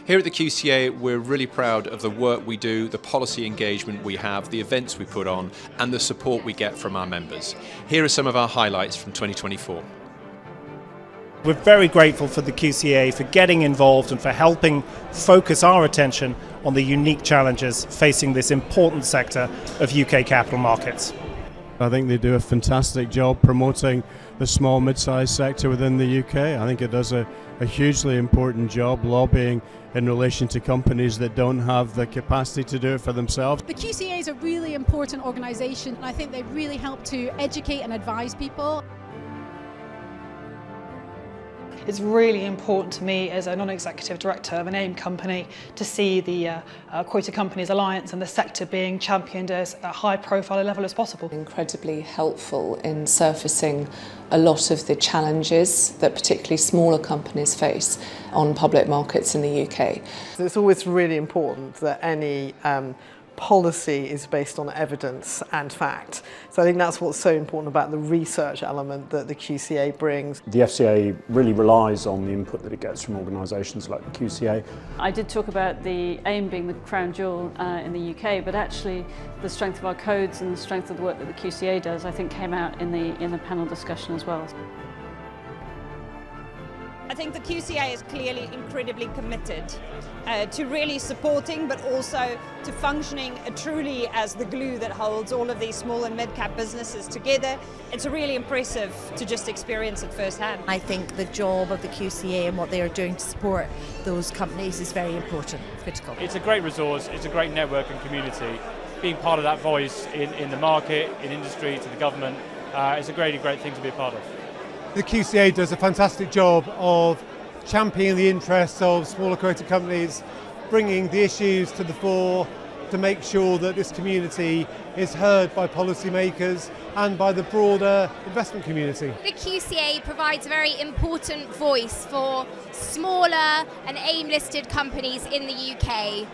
Here at the QCA, we're really proud of the work we do, the policy engagement we have, the events we put on, and the support we get from our members. Here are some of our highlights from 2024. We're very grateful for the QCA for getting involved and for helping focus our attention on the unique challenges facing this important sector of UK capital markets. I think they do a fantastic job promoting the small mid-sized sector within the UK. I think it does a hugely important job lobbying in relation to companies that don't have the capacity to do it for themselves. The QCA is a really important organisation, and I think they really help to educate and advise people. It's really important to me as a non-executive director of an AIM company to see the Quota Companies Alliance and the sector being championed as a high profile level as possible. Incredibly helpful in surfacing a lot of the challenges that particularly smaller companies face on public markets in the UK. It's always really important that any policy is based on evidence and fact. So I think that's what's so important about the research element that the QCA brings. The FCA really relies on the input that it gets from organisations like the QCA. I did talk about the AIM being the crown jewel in the UK, but actually the strength of our codes and the strength of the work that the QCA does, I think, came out in the panel discussion as well. I think the QCA is clearly incredibly committed to really supporting, but also to functioning truly as the glue that holds all of these small and mid-cap businesses together. It's really impressive to just experience it firsthand. I think the job of the QCA and what they are doing to support those companies is very important, critical. It's a great resource, it's a great network and community. Being part of that voice in the market, in industry, to the government, is a great thing to be a part of. The QCA does a fantastic job of championing the interests of smaller quoted companies, bringing the issues to the fore to make sure that this community is heard by policymakers and by the broader investment community. The QCA provides a very important voice for smaller and AIM-listed companies in the UK.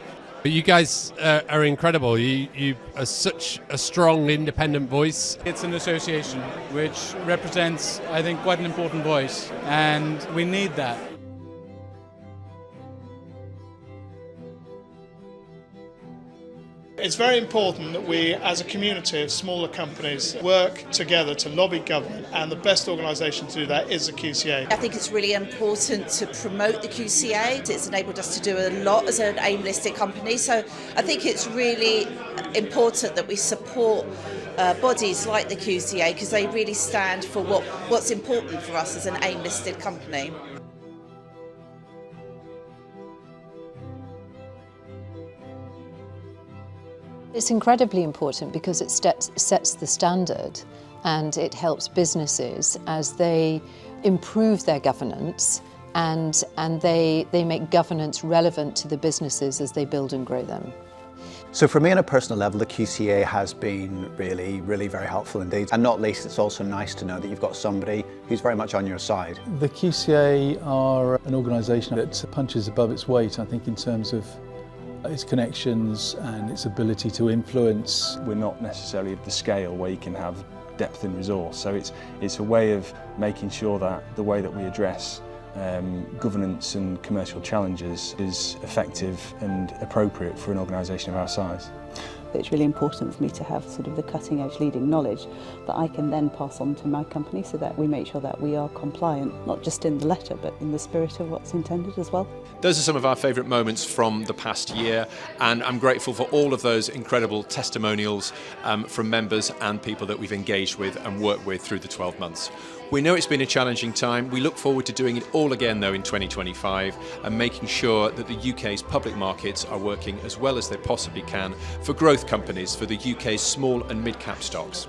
You guys are incredible. You are such a strong independent voice. It's an association which represents, I think, quite an important voice, and we need that. It's very important that we, as a community of smaller companies, work together to lobby government, and the best organisation to do that is the QCA. I think it's really important to promote the QCA. It's enabled us to do a lot as an AIM-listed company, so I think it's really important that we support bodies like the QCA because they really stand for what's important for us as an AIM-listed company. It's incredibly important because it sets the standard and it helps businesses as they improve their governance and they make governance relevant to the businesses as they build and grow them. So for me on a personal level, the QCA has been really very helpful indeed. And not least, it's also nice to know that you've got somebody who's very much on your side. The QCA are an organisation that punches above its weight, I think, in terms of its connections and its ability to influence. We're not necessarily of the scale where you can have depth in resource, so it's a way of making sure that the way that we address governance and commercial challenges is effective and appropriate for an organisation of our size. It's really important for me to have sort of the cutting edge leading knowledge that I can then pass on to my company so that we make sure that we are compliant, not just in the letter but in the spirit of what's intended as well. Those are some of our favourite moments from the past year, and I'm grateful for all of those incredible testimonials from members and people that we've engaged with and worked with through the 12 months. We know it's been a challenging time. We look forward to doing it all again though in 2025 and making sure that the UK's public markets are working as well as they possibly can for growth companies, for the UK's small and mid-cap stocks.